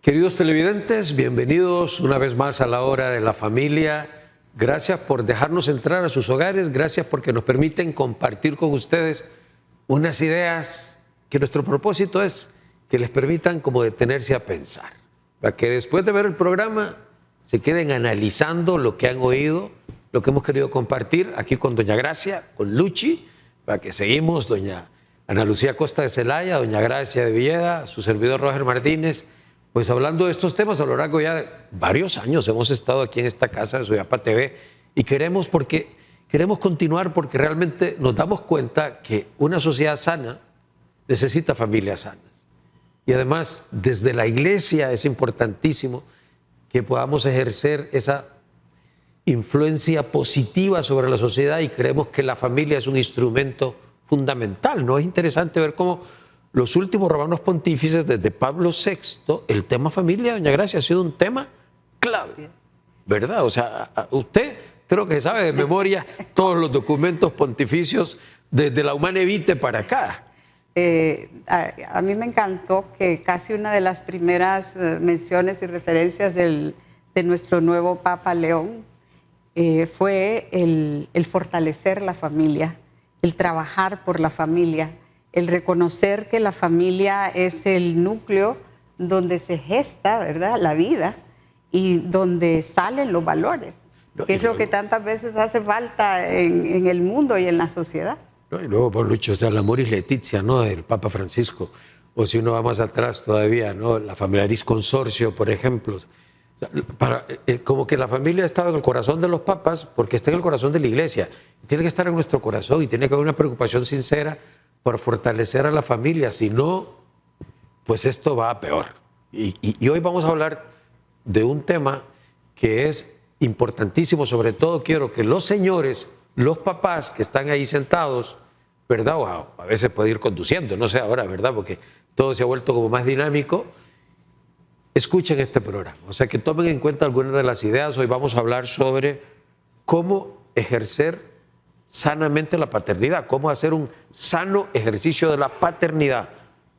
Queridos televidentes, bienvenidos una vez más a la hora de la familia. Gracias por dejarnos entrar a sus hogares, gracias porque nos permiten compartir con ustedes unas ideas que nuestro propósito es que les permitan como detenerse a pensar, para que después de ver el programa se queden analizando lo que han oído, lo que hemos querido compartir aquí con doña Gracia, con Luchi, para que seguimos, doña Ana Lucía Costa de Celaya, doña Gracia de Villeda, su servidor Roger Martínez. Pues hablando de estos temas a lo largo ya de varios años hemos estado aquí en esta casa de Soyapa TV y queremos continuar porque realmente nos damos cuenta que una sociedad sana necesita familias sanas. Y además desde la iglesia es importantísimo que podamos ejercer esa influencia positiva sobre la sociedad y creemos que la familia es un instrumento fundamental, ¿no? Es interesante ver cómo los últimos romanos pontífices, desde Pablo VI, el tema familia, doña Gracia, ha sido un tema clave, ¿verdad? O sea, usted creo que sabe de memoria todos los documentos pontificios desde la Humane Vitae para acá. A mí me encantó que casi una de las primeras menciones y referencias de nuestro nuevo Papa León fue el fortalecer la familia, el trabajar por la familia, el reconocer que la familia es el núcleo donde se gesta, ¿verdad?, la vida y donde salen los valores, que es lo que tantas veces hace falta en el mundo y en la sociedad. Y luego, por Lucho, o sea, el Amoris Laetitia, ¿no?, del Papa Francisco, o si uno va más atrás todavía, ¿no?, la Familiaris Consortio, por ejemplo. Como que la familia ha estado en el corazón de los papas porque está en el corazón de la iglesia. Tiene que estar en nuestro corazón y tiene que haber una preocupación sincera por fortalecer a la familia, si no, pues esto va a peor. Y hoy vamos a hablar de un tema que es importantísimo, sobre todo quiero que los señores, los papás que están ahí sentados, ¿verdad? O a veces puede ir conduciendo, no sé ahora, ¿verdad? Porque todo se ha vuelto como más dinámico. Escuchen este programa, o sea que tomen en cuenta algunas de las ideas. Hoy vamos a hablar sobre cómo ejercer sanamente la paternidad, cómo hacer un sano ejercicio de la paternidad.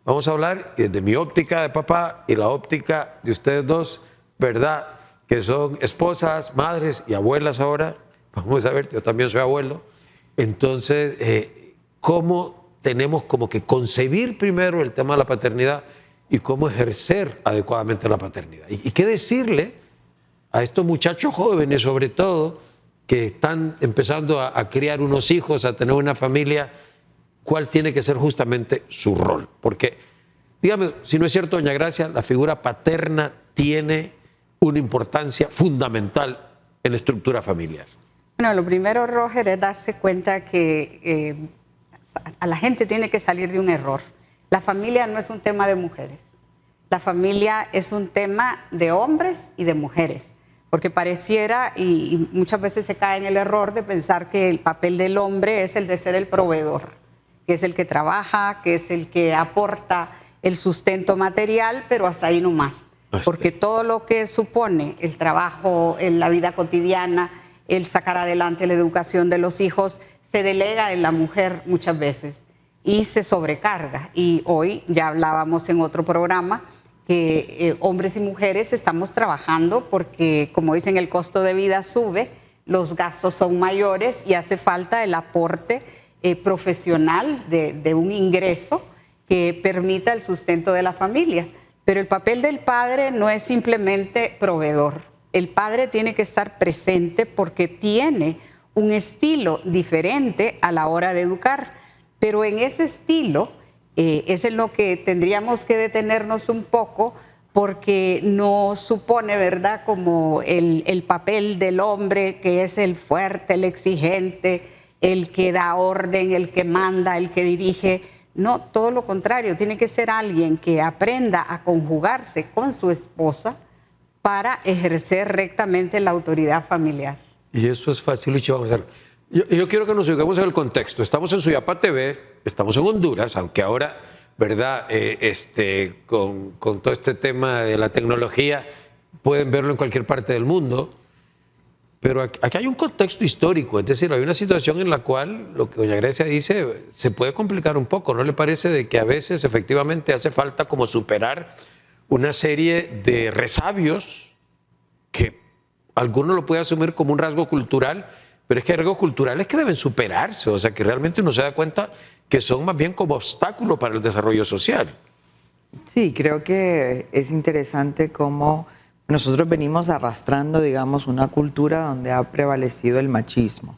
Vamos a hablar desde mi óptica de papá y la óptica de ustedes dos, ¿verdad?, que son esposas, madres y abuelas ahora. Vamos a ver, yo también soy abuelo. Entonces, cómo tenemos como que concebir primero el tema de la paternidad y cómo ejercer adecuadamente la paternidad. ¿Y qué decirle a estos muchachos jóvenes, sobre todo, que están empezando a criar unos hijos, a tener una familia? ¿Cuál tiene que ser justamente su rol? Porque, dígame, si no es cierto, doña Gracia, la figura paterna tiene una importancia fundamental en la estructura familiar. Bueno, lo primero, Roger, es darse cuenta que a la gente tiene que salir de un error. La familia no es un tema de mujeres. La familia es un tema de hombres y de mujeres. Porque pareciera, y muchas veces se cae en el error de pensar que el papel del hombre es el de ser el proveedor, que es el que trabaja, que es el que aporta el sustento material, pero hasta ahí no más. Porque todo lo que supone el trabajo en la vida cotidiana, el sacar adelante la educación de los hijos, se delega en la mujer muchas veces y se sobrecarga. Y hoy ya hablábamos en otro programa que hombres y mujeres estamos trabajando porque, como dicen, el costo de vida sube, los gastos son mayores y hace falta el aporte profesional de un ingreso que permita el sustento de la familia. Pero el papel del padre no es simplemente proveedor. El padre tiene que estar presente porque tiene un estilo diferente a la hora de educar. Pero en ese estilo es en lo que tendríamos que detenernos un poco, porque no supone, ¿verdad?, como el papel del hombre, que es el fuerte, el exigente, el que da orden, el que manda, el que dirige. No, todo lo contrario, tiene que ser alguien que aprenda a conjugarse con su esposa para ejercer rectamente la autoridad familiar. Y eso es fácil, Luchi, vamos a hacerlo. Yo quiero que nos ubiquemos en el contexto. Estamos en Soyapa TV, estamos en Honduras, aunque ahora, ¿verdad?, con todo este tema de la tecnología, pueden verlo en cualquier parte del mundo. Pero aquí hay un contexto histórico, es decir, hay una situación en la cual lo que doña Grecia dice se puede complicar un poco, ¿no le parece? De que a veces efectivamente hace falta como superar una serie de resabios que alguno lo puede asumir como un rasgo cultural, pero es que hay rasgos culturales que deben superarse, o sea, que realmente uno se da cuenta que son más bien como obstáculo para el desarrollo social. Sí, creo que es interesante cómo nosotros venimos arrastrando, digamos, una cultura donde ha prevalecido el machismo.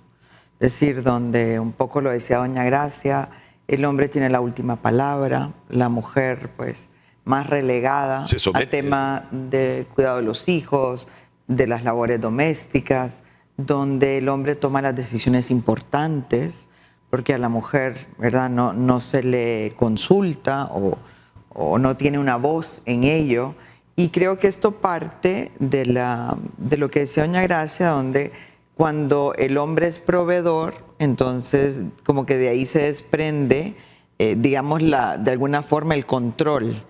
Es decir, donde un poco lo decía doña Gracia, el hombre tiene la última palabra, la mujer pues más relegada al tema de cuidado de los hijos, de las labores domésticas, donde el hombre toma las decisiones importantes, porque a la mujer, ¿verdad?, no se le consulta o no tiene una voz en ello. Y creo que esto parte de lo que decía doña Gracia, donde cuando el hombre es proveedor, entonces como que de ahí se desprende, digamos, de alguna forma el control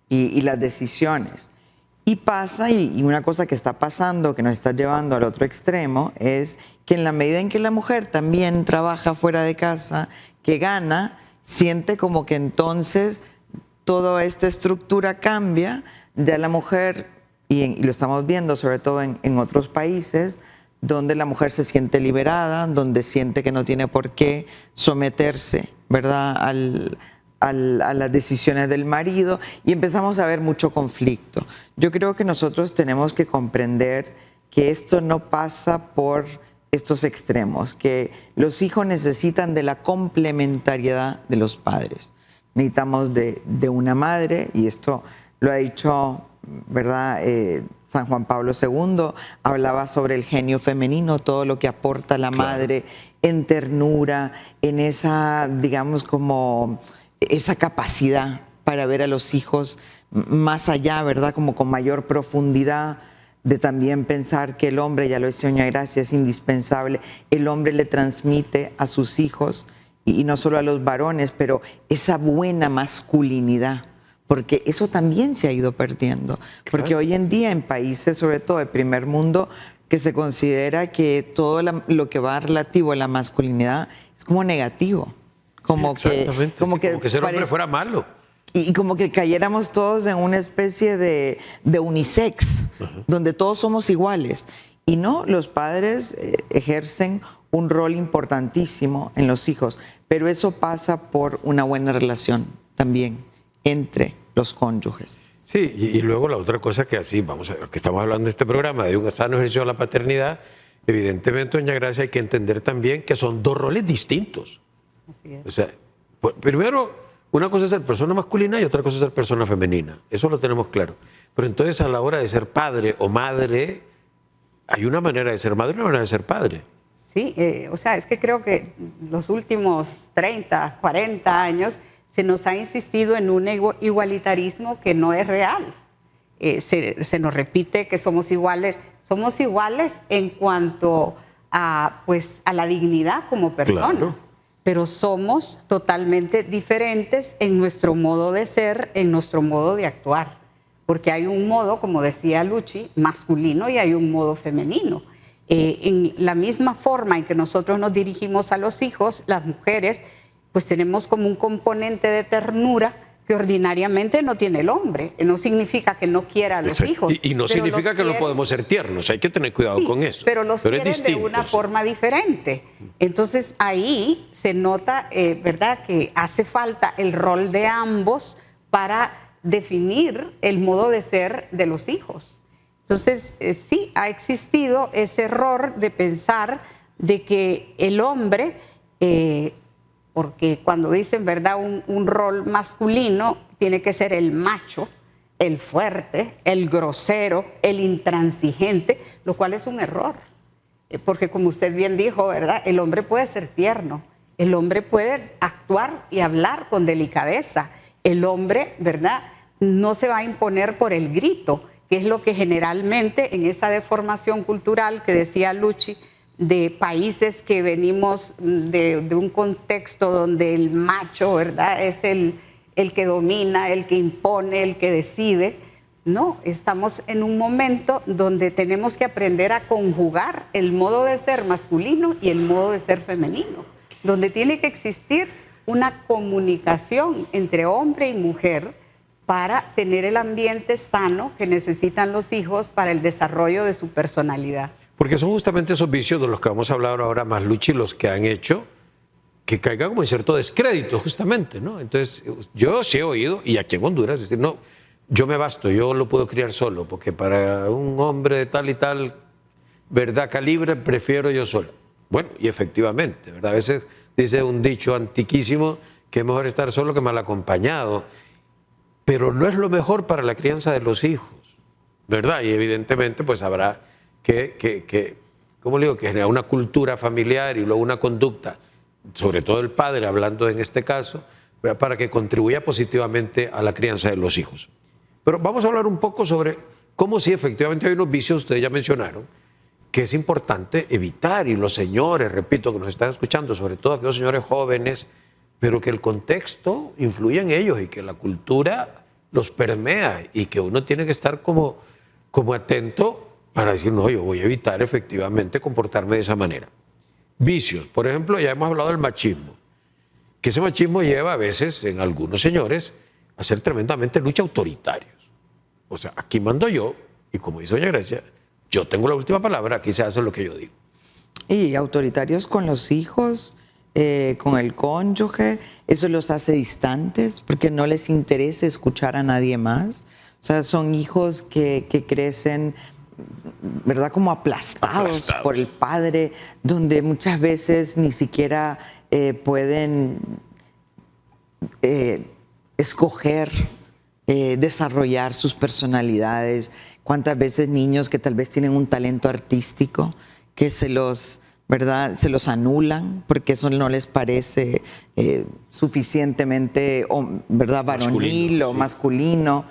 y las decisiones. Y pasa, y una cosa que está pasando, que nos está llevando al otro extremo, es que en la medida en que la mujer también trabaja fuera de casa, que gana, siente como que entonces toda esta estructura cambia, ya la mujer, y lo estamos viendo sobre todo en otros países, donde la mujer se siente liberada, donde siente que no tiene por qué someterse, ¿verdad?, a las decisiones del marido, y empezamos a ver mucho conflicto. Yo creo que nosotros tenemos que comprender que esto no pasa por estos extremos, que los hijos necesitan de la complementariedad de los padres. Necesitamos de una madre, y esto lo ha dicho, ¿verdad?, San Juan Pablo II, hablaba sobre el genio femenino, todo lo que aporta la madre en ternura, en esa, digamos, como esa capacidad para ver a los hijos más allá, ¿verdad?, como con mayor profundidad, de también pensar que el hombre, ya lo decía doña Gracia, es indispensable, el hombre le transmite a sus hijos, y no solo a los varones, pero esa buena masculinidad, porque eso también se ha ido perdiendo, porque hoy en día en países, sobre todo de primer mundo, que se considera que todo lo que va relativo a la masculinidad es como negativo, como como que ser hombre fuera malo. Y como que cayéramos todos en una especie de unisex, donde todos somos iguales. Y no, los padres ejercen un rol importantísimo en los hijos, pero eso pasa por una buena relación también entre los cónyuges. Sí, y luego la otra cosa que así, vamos a ver, que estamos hablando de este programa, de un sano ejercicio de la paternidad, evidentemente, doña Gracia, hay que entender también que son dos roles distintos. Así es. O sea, primero, una cosa es ser persona masculina y otra cosa es ser persona femenina. Eso lo tenemos claro. Pero entonces a la hora de ser padre o madre, hay una manera de ser madre y una manera de ser padre. Sí, o sea, es que creo que los últimos 30, 40 años se nos ha insistido en un igualitarismo que no es real. Se nos repite que somos iguales en cuanto a, pues, a la dignidad como personas. Claro. Pero somos totalmente diferentes en nuestro modo de ser, en nuestro modo de actuar. Porque hay un modo, como decía Luchi, masculino y hay un modo femenino. En la misma forma en que nosotros nos dirigimos a los hijos, las mujeres, pues tenemos como un componente de ternura que ordinariamente no tiene el hombre. No significa que no quiera a los hijos. Y no significa que no podemos ser tiernos, hay que tener cuidado con eso. Pero los quieren de una forma diferente. Entonces ahí se nota, ¿verdad?, que hace falta el rol de ambos para definir el modo de ser de los hijos. Entonces sí, ha existido ese error de pensar de que el hombre... porque cuando dicen, ¿verdad?, un rol masculino, tiene que ser el macho, el fuerte, el grosero, el intransigente, lo cual es un error. Porque como usted bien dijo, ¿verdad?, el hombre puede ser tierno, el hombre puede actuar y hablar con delicadeza, el hombre, ¿verdad?, no se va a imponer por el grito, que es lo que generalmente en esa deformación cultural que decía Luchi, de países que venimos de un contexto donde el macho, ¿verdad?, es el que domina, el que impone, el que decide. No, estamos en un momento donde tenemos que aprender a conjugar el modo de ser masculino y el modo de ser femenino, donde tiene que existir una comunicación entre hombre y mujer para tener el ambiente sano que necesitan los hijos para el desarrollo de su personalidad. Porque son justamente esos vicios de los que vamos a hablar ahora más, Luchi, los que han hecho que caiga como en cierto descrédito, justamente, ¿no? Entonces, yo sí he oído, y aquí en Honduras, decir, no, yo me basto, yo lo puedo criar solo, porque para un hombre de tal y tal, ¿verdad?, calibre, prefiero yo solo. Bueno, y efectivamente, ¿verdad? A veces dice un dicho antiquísimo que es mejor estar solo que mal acompañado, pero no es lo mejor para la crianza de los hijos, ¿verdad? Y evidentemente, pues habrá ¿cómo le digo?, que generar una cultura familiar y luego una conducta, sobre todo el padre, hablando en este caso, ¿verdad?, para que contribuya positivamente a la crianza de los hijos. Pero vamos a hablar un poco sobre cómo sí efectivamente hay unos vicios, ustedes ya mencionaron, que es importante evitar, y los señores, repito, que nos están escuchando, sobre todo aquellos señores jóvenes, pero que el contexto influye en ellos y que la cultura los permea y que uno tiene que estar como atento para decir, no, yo voy a evitar efectivamente comportarme de esa manera. Vicios, por ejemplo, ya hemos hablado del machismo, que ese machismo lleva a veces en algunos señores a ser tremendamente lucha autoritarios. O sea, aquí mando yo y como dice doña Grecia, yo tengo la última palabra, aquí se hace lo que yo digo. Y autoritarios con los hijos, con el cónyuge, eso los hace distantes porque no les interesa escuchar a nadie más. O sea, son hijos que crecen, ¿verdad?, como aplastados por el padre, donde muchas veces ni siquiera pueden escoger, desarrollar sus personalidades. Cuántas veces niños que tal vez tienen un talento artístico que ¿verdad?, se los anulan porque eso no les parece suficientemente, ¿verdad?, varonil o masculino.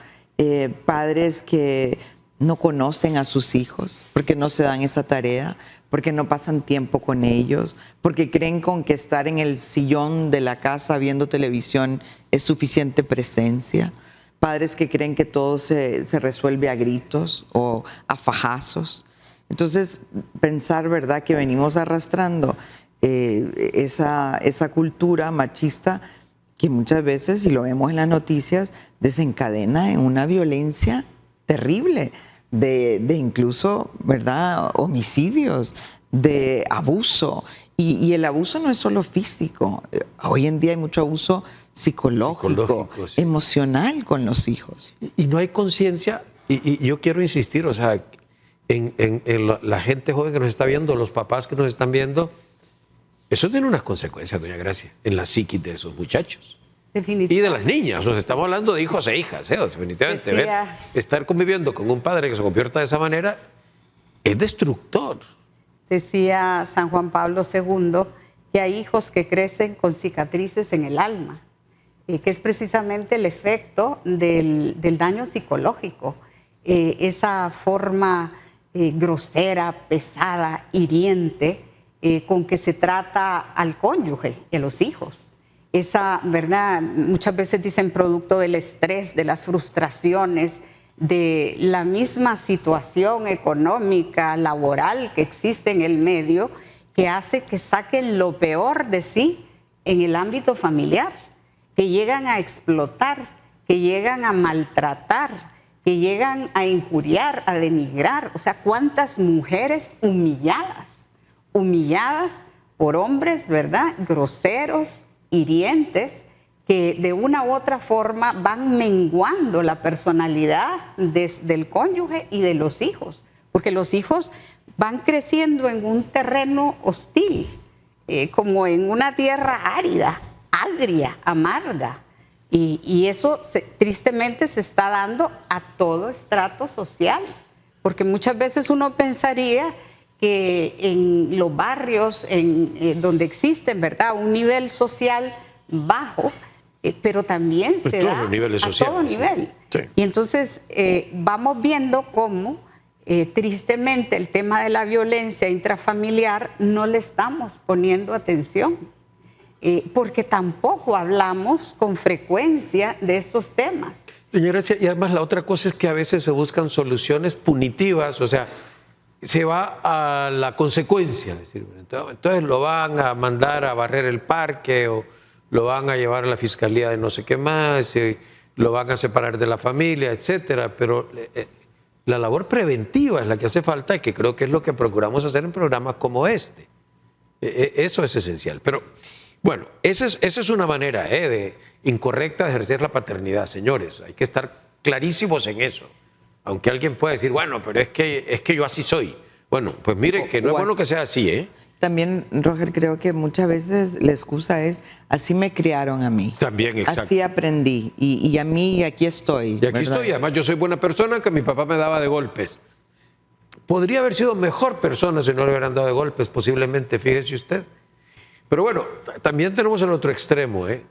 Padres que no conocen a sus hijos porque no se dan esa tarea, porque no pasan tiempo con ellos, porque creen con que estar en el sillón de la casa viendo televisión es suficiente presencia. Padres que creen que todo se resuelve a gritos o a fajazos. Entonces, pensar, ¿verdad?, que venimos arrastrando esa cultura machista que muchas veces, y lo vemos en las noticias, desencadena en una violencia terrible, de incluso, ¿verdad?, homicidios, de abuso. Y el abuso no es solo físico. Hoy en día hay mucho abuso psicológico, sí, emocional con los hijos. Y no hay conciencia, y yo quiero insistir, o sea, en la gente joven que nos está viendo, los papás que nos están viendo, eso tiene unas consecuencias, doña Gracia, en la psiquis de esos muchachos. Definitivamente. Y de las niñas, o sea, estamos hablando de hijos e hijas, definitivamente. Estar conviviendo con un padre que se comporta de esa manera es destructor. Decía San Juan Pablo II que hay hijos que crecen con cicatrices en el alma, que es precisamente el efecto del daño psicológico, esa forma grosera, pesada, hiriente, con que se trata al cónyuge y a los hijos. Esa, ¿verdad?, muchas veces dicen producto del estrés, de las frustraciones, de la misma situación económica, laboral que existe en el medio, que hace que saquen lo peor de sí en el ámbito familiar, que llegan a explotar, que llegan a maltratar, que llegan a injuriar, a denigrar. O sea, cuántas mujeres humilladas por hombres, ¿verdad?, groseros, hirientes, que de una u otra forma van menguando la personalidad del cónyuge y de los hijos, porque los hijos van creciendo en un terreno hostil, como en una tierra árida, agria, amarga, y eso tristemente se está dando a todo estrato social, porque muchas veces uno pensaría que en los barrios donde existen, ¿verdad?, un nivel social bajo, pero también se da a todo nivel. Sí. Y entonces vamos viendo cómo tristemente el tema de la violencia intrafamiliar no le estamos poniendo atención, porque tampoco hablamos con frecuencia de estos temas. Doña Gracia, y además la otra cosa es que a veces se buscan soluciones punitivas, o sea, se va a la consecuencia, es decir, entonces lo van a mandar a barrer el parque o lo van a llevar a la fiscalía de no sé qué más, lo van a separar de la familia, etcétera, pero la labor preventiva es la que hace falta y que creo que es lo que procuramos hacer en programas como este. Eso es esencial. Pero bueno, esa es una manera incorrecta de ejercer la paternidad, señores. Hay que estar clarísimos en eso. Aunque alguien pueda decir, bueno, pero es que yo así soy. Bueno, pues mire que no es bueno que sea así, ¿eh? También, Roger, creo que muchas veces la excusa es, así me criaron a mí. También, exacto. Así aprendí y a mí aquí estoy. Y aquí estoy, además yo soy buena persona, que mi papá me daba de golpes. Podría haber sido mejor persona si no le hubieran dado de golpes, posiblemente, fíjese usted. Pero bueno, también tenemos el otro extremo, ¿eh?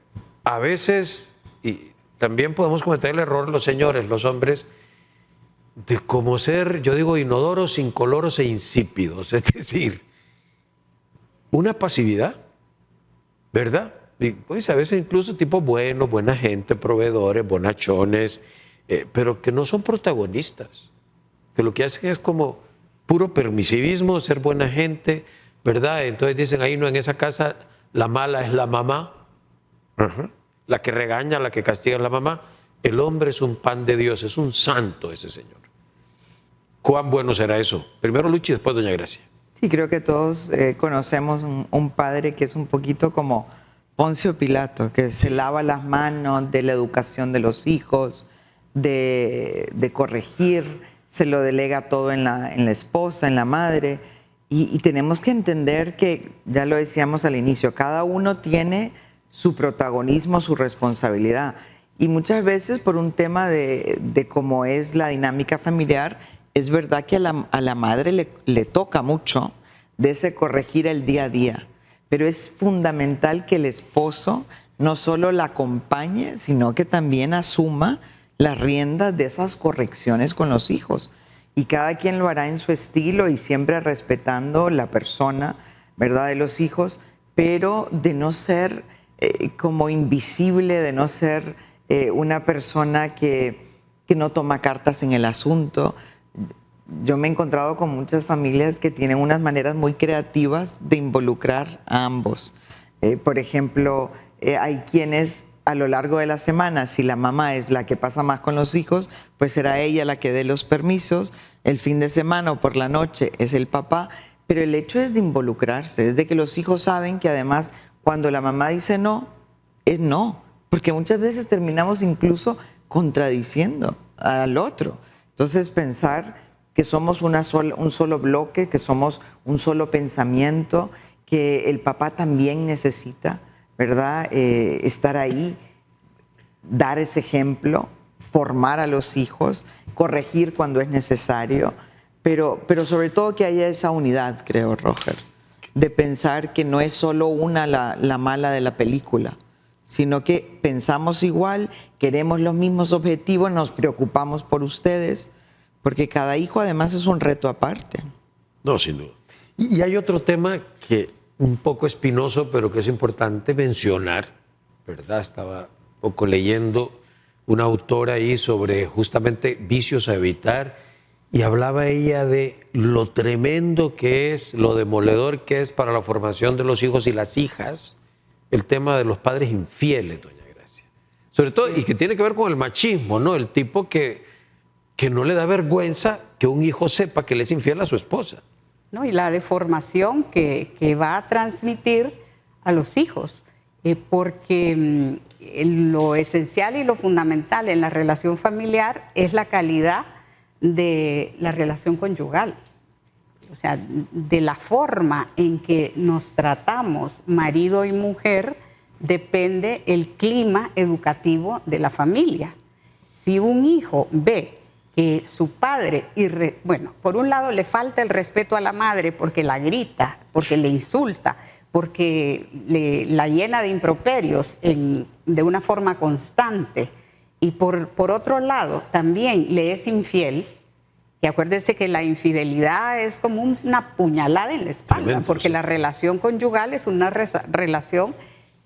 A veces, y también podemos cometer el error los señores, los hombres, de como ser, yo digo, inodoros, incoloros e insípidos. Es decir, una pasividad, ¿verdad? Y pues a veces incluso tipos buenos, buena gente, proveedores, bonachones, pero que no son protagonistas, que lo que hacen es como puro permisivismo, ser buena gente, ¿verdad? Entonces dicen ahí, no, en esa casa la mala es la mamá, la que regaña, la que castiga es la mamá. El hombre es un pan de Dios, es un santo ese señor. ¿Cuán bueno será eso? Primero Luchi, después doña Gracia. Sí, creo que todos conocemos un padre que es un poquito como Poncio Pilato, que se lava las manos de la educación de los hijos, de corregir, se lo delega todo en la esposa, en la madre. Y tenemos que entender que, ya lo decíamos al inicio, cada uno tiene su protagonismo, su responsabilidad. Y muchas veces por un tema de cómo es la dinámica familiar, es verdad que a la madre le toca mucho de ese corregir el día a día, pero es fundamental que el esposo no solo la acompañe, sino que también asuma las riendas de esas correcciones con los hijos. Y cada quien lo hará en su estilo y siempre respetando la persona, ¿verdad?, de los hijos, pero de no ser como invisible, de no ser una persona que no toma cartas en el asunto. Yo me he encontrado con muchas familias que tienen unas maneras muy creativas de involucrar a ambos. Por ejemplo, hay quienes a lo largo de la semana, si la mamá es la que pasa más con los hijos, pues será ella la que dé los permisos. El fin de semana o por la noche es el papá. Pero el hecho es de involucrarse, es de que los hijos saben que además cuando la mamá dice no, es no. Porque muchas veces terminamos incluso contradiciendo al otro. Entonces pensar que somos un solo bloque, que somos un solo pensamiento, que el papá también necesita, ¿verdad?, estar ahí, dar ese ejemplo, formar a los hijos, corregir cuando es necesario, pero sobre todo que haya esa unidad, creo, Roger, de pensar que no es solo una la mala de la película, sino que pensamos igual, queremos los mismos objetivos, nos preocupamos por ustedes, porque cada hijo además es un reto aparte. No, sin duda. Y hay otro tema que un poco espinoso, pero que es importante mencionar, ¿verdad? Estaba un poco leyendo una autora ahí sobre justamente vicios a evitar y hablaba ella de lo tremendo que es, lo demoledor que es para la formación de los hijos y las hijas, el tema de los padres infieles, doña Gracia. Sobre todo, y que tiene que ver con el machismo, ¿no? El tipo que no le da vergüenza que un hijo sepa que le es infiel a su esposa. ¿No? Y la deformación que va a transmitir a los hijos, porque lo esencial y lo fundamental en la relación familiar es la calidad de la relación conyugal. O sea, de la forma en que nos tratamos marido y mujer depende el clima educativo de la familia. Si un hijo ve que su padre, bueno, por un lado le falta el respeto a la madre porque la grita, porque le insulta, porque la llena de improperios de una forma constante, y por otro lado también le es infiel, que acuérdese que la infidelidad es como una puñalada en la espalda, tremendo, porque sí, la relación conyugal es una relación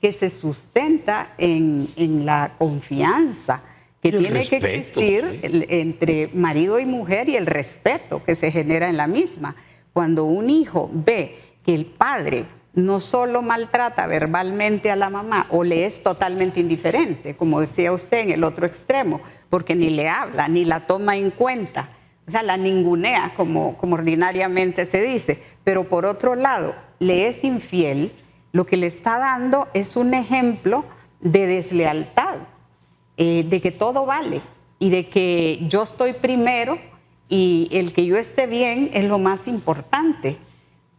que se sustenta en la confianza, que tiene respeto, que existir, sí, entre marido y mujer, y el respeto que se genera en la misma. Cuando un hijo ve que el padre no solo maltrata verbalmente a la mamá o le es totalmente indiferente, como decía usted en el otro extremo, porque ni le habla, ni la toma en cuenta, o sea, la ningunea, como ordinariamente se dice, pero por otro lado, le es infiel, lo que le está dando es un ejemplo de deslealtad, de que todo vale y de que yo estoy primero y el que yo esté bien es lo más importante.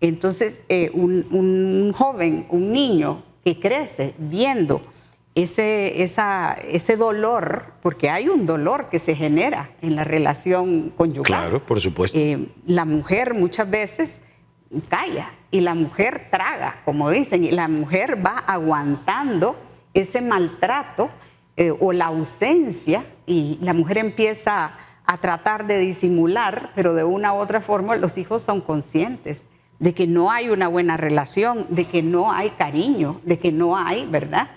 Entonces, un joven, un niño que crece viendo ese dolor, porque hay un dolor que se genera en la relación conyugal. Claro, por supuesto. La mujer muchas veces calla y la mujer traga, como dicen, y la mujer va aguantando ese maltrato o la ausencia, y la mujer empieza a tratar de disimular, pero de una u otra forma los hijos son conscientes de que no hay una buena relación, de que no hay cariño, de que no hay, ¿verdad?,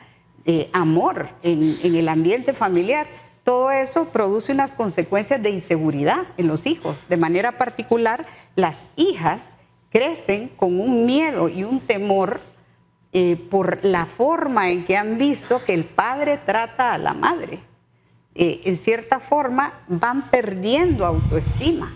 amor en el ambiente familiar. Todo eso produce unas consecuencias de inseguridad en los hijos. De manera particular, las hijas crecen con un miedo y un temor por la forma en que han visto que el padre trata a la madre. En cierta forma van perdiendo autoestima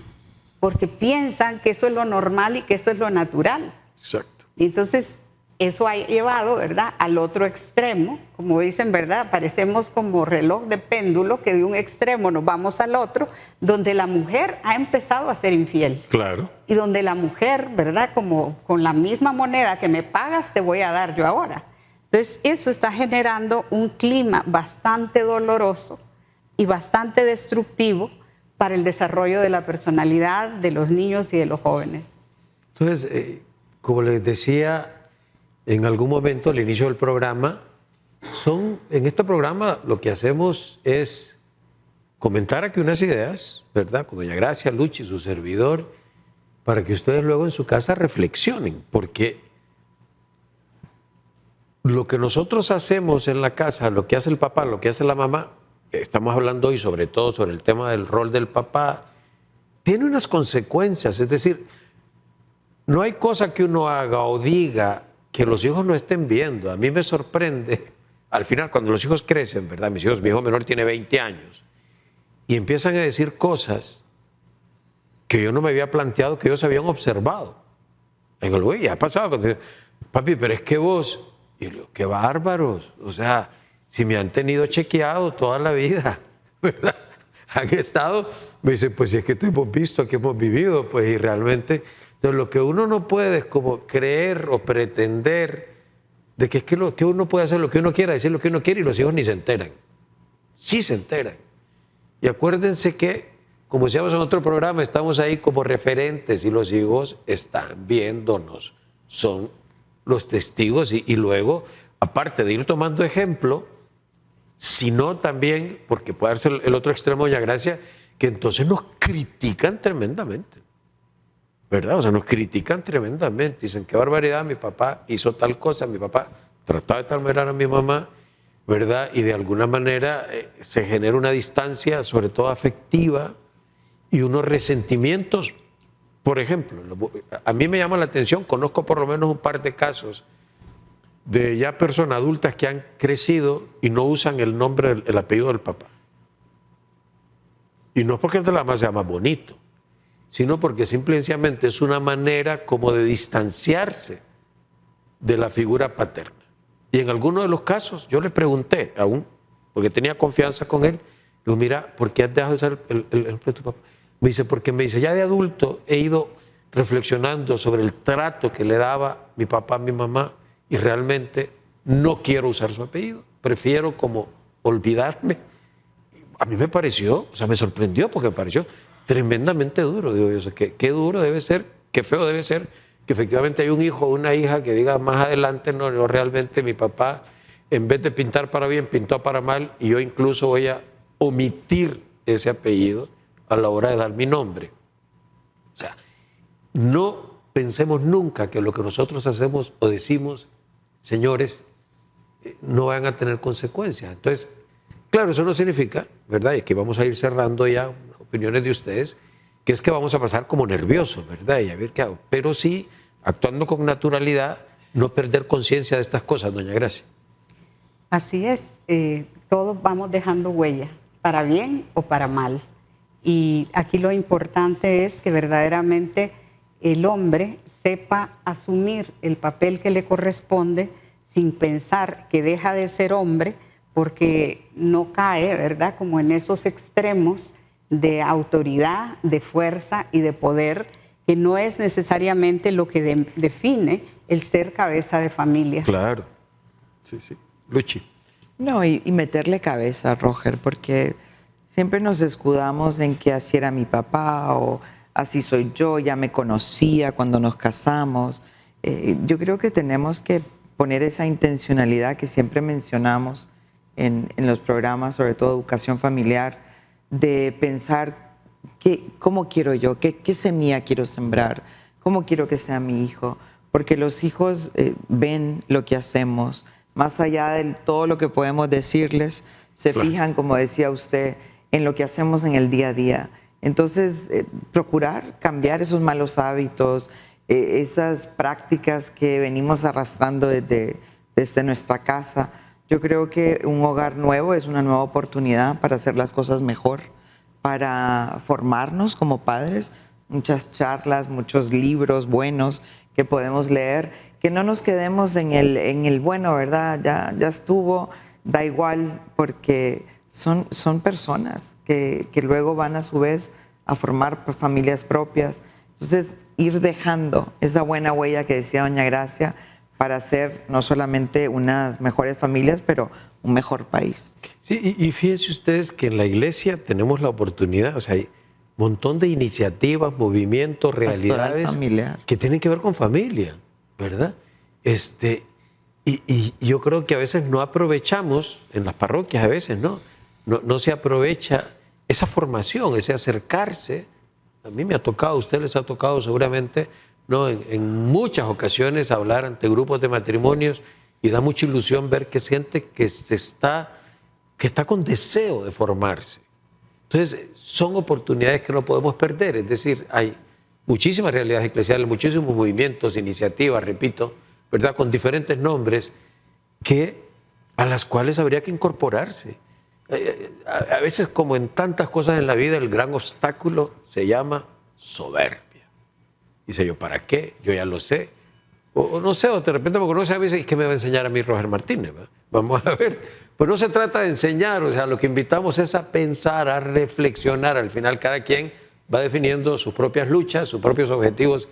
porque piensan que eso es lo normal y que eso es lo natural. Exacto. Y entonces eso ha llevado, ¿verdad?, al otro extremo. Como dicen, ¿verdad?, parecemos como reloj de péndulo, que de un extremo nos vamos al otro, donde la mujer ha empezado a ser infiel. Claro. Y donde la mujer, ¿verdad?, como con la misma moneda que me pagas, te voy a dar yo ahora. Entonces eso está generando un clima bastante doloroso y bastante destructivo para el desarrollo de la personalidad de los niños y de los jóvenes. Entonces, como les decía en algún momento al inicio del programa, en este programa lo que hacemos es comentar aquí unas ideas, ¿verdad?, con doña Gracia, Luchi, su servidor, para que ustedes luego en su casa reflexionen, porque lo que nosotros hacemos en la casa, lo que hace el papá, lo que hace la mamá, estamos hablando hoy sobre todo sobre el tema del rol del papá, tiene unas consecuencias. Es decir, no hay cosa que uno haga o diga que los hijos no estén viendo. A mí me sorprende, al final, cuando los hijos crecen, ¿verdad? Mi hijo menor tiene 20 años, y empiezan a decir cosas que yo no me había planteado, que ellos habían observado. En el güey, ha pasado, cuando digo, papi, pero es que vos, y yo le digo, qué bárbaros, o sea, si me han tenido chequeado toda la vida, ¿verdad? Han estado, me dicen, pues si es que te hemos visto, que hemos vivido, pues y realmente, entonces lo que uno no puede es como creer o pretender de que es que uno puede hacer lo que uno quiera, decir lo que uno quiere y los hijos ni se enteran. Sí se enteran. Y acuérdense que, como decíamos en otro programa, estamos ahí como referentes y los hijos están viéndonos, son los testigos y luego, aparte de ir tomando ejemplo, sino también, porque puede ser el otro extremo, doña Gracia, que entonces nos critican tremendamente, ¿verdad? O sea, nos critican tremendamente, dicen, qué barbaridad, mi papá hizo tal cosa, mi papá trataba de tal manera a mi mamá, ¿verdad? Y de alguna manera se genera una distancia, sobre todo afectiva, y unos resentimientos. Por ejemplo, a mí me llama la atención, conozco por lo menos un par de casos de ya personas adultas que han crecido y no usan el nombre, el apellido del papá. Y no es porque el de la mamá sea más bonito, sino porque simplemente es una manera como de distanciarse de la figura paterna. Y en algunos de los casos yo le pregunté aún, porque tenía confianza con él, le digo, mira, ¿por qué has dejado de usar el nombre de tu papá? Me dice, porque me dice, ya de adulto he ido reflexionando sobre el trato que le daba mi papá a mi mamá y realmente no quiero usar su apellido, prefiero como olvidarme. A mí me pareció, o sea, me sorprendió porque me pareció tremendamente duro. Digo yo, qué duro debe ser, qué feo debe ser que efectivamente hay un hijo o una hija que diga más adelante, no, realmente mi papá, en vez de pintar para bien, pintó para mal y yo incluso voy a omitir ese apellido a la hora de dar mi nombre. O sea, no pensemos nunca que lo que nosotros hacemos o decimos, señores, no van a tener consecuencias. Entonces, claro, eso no significa, ¿verdad? Y que vamos a ir cerrando ya opiniones de ustedes, que es que vamos a pasar como nerviosos, ¿verdad? Y a ver qué hago. Pero sí, actuando con naturalidad, no perder conciencia de estas cosas, doña Gracia. Así es, todos vamos dejando huella, para bien o para mal. Y aquí lo importante es que verdaderamente el hombre sepa asumir el papel que le corresponde sin pensar que deja de ser hombre, porque no cae, ¿verdad?, como en esos extremos de autoridad, de fuerza y de poder, que no es necesariamente lo que define el ser cabeza de familia. Claro, sí, sí. Luchi. No, y meterle cabeza, Roger, porque siempre nos escudamos en que así era mi papá o así soy yo, ya me conocía cuando nos casamos. Yo creo que tenemos que poner esa intencionalidad que siempre mencionamos en los programas, sobre todo educación familiar, de pensar cómo quiero yo, qué semilla quiero sembrar, cómo quiero que sea mi hijo, porque los hijos ven lo que hacemos, más allá de todo lo que podemos decirles, se fijan, como decía usted, en lo que hacemos en el día a día. Entonces, procurar cambiar esos malos hábitos, esas prácticas que venimos arrastrando desde nuestra casa. Yo creo que un hogar nuevo es una nueva oportunidad para hacer las cosas mejor, para formarnos como padres. Muchas charlas, muchos libros buenos que podemos leer, que no nos quedemos en el bueno, ¿verdad? Ya estuvo, da igual, porque son personas que luego van a su vez a formar familias propias. Entonces, ir dejando esa buena huella que decía doña Gracia para hacer no solamente unas mejores familias, pero un mejor país. Sí, y fíjense ustedes que en la iglesia tenemos la oportunidad, o sea, hay un montón de iniciativas, movimientos, realidades que tienen que ver con familia, ¿verdad? Y yo creo que a veces no aprovechamos, en las parroquias a veces, no se aprovecha esa formación, ese acercarse. A mí me ha tocado, a ustedes les ha tocado seguramente, en muchas ocasiones hablar ante grupos de matrimonios, y da mucha ilusión ver que es gente que está con deseo de formarse. Entonces, son oportunidades que no podemos perder. Es decir, hay muchísimas realidades eclesiales, muchísimos movimientos, iniciativas, repito, ¿verdad?, con diferentes nombres, a las cuales habría que incorporarse. A veces, como en tantas cosas en la vida, el gran obstáculo se llama soberbia. Dice yo, ¿para qué? Yo ya lo sé. O no sé, o de repente me conoce a veces, ¿y qué me va a enseñar a mí Roger Martínez? Vamos a ver. Pero no se trata de enseñar, o sea, lo que invitamos es a pensar, a reflexionar. Al final, cada quien va definiendo sus propias luchas, sus propios objetivos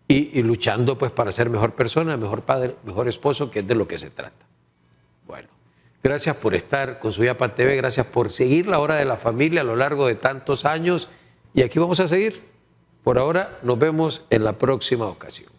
y luchando pues para ser mejor persona, mejor padre, mejor esposo, que es de lo que se trata. Bueno, gracias por estar con Su Vida para TV, gracias por seguir la hora de la familia a lo largo de tantos años, y aquí vamos a seguir. Por ahora, nos vemos en la próxima ocasión.